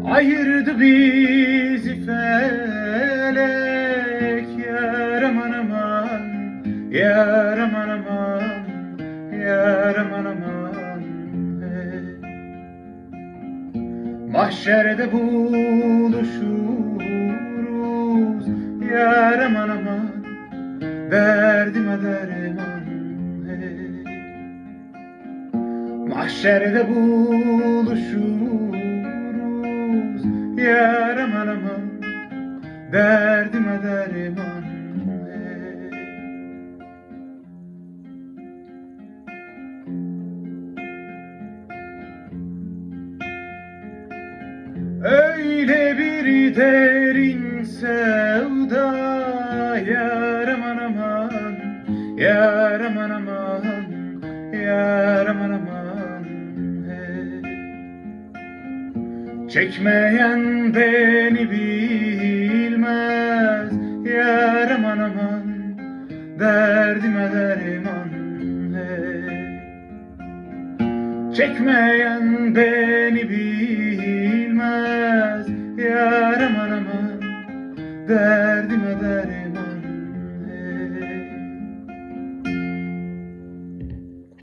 Ayırdı bizi felek, yar aman aman, yar aman aman, yar aman aman, hey. Mahşerde buluşuruz, yar aman aman, derdime derman, hey. Mahşerde buluşuruz, yar aman aman, derdime derman, hey. Öyle bir derin sevda, yar aman aman, yar aman aman, yar aman aman, hey. Çekmeyen beni bilmez, yar aman aman, derdime derman, hey. Çekmeyen beni bilmez, yar aman aman, derdime derman.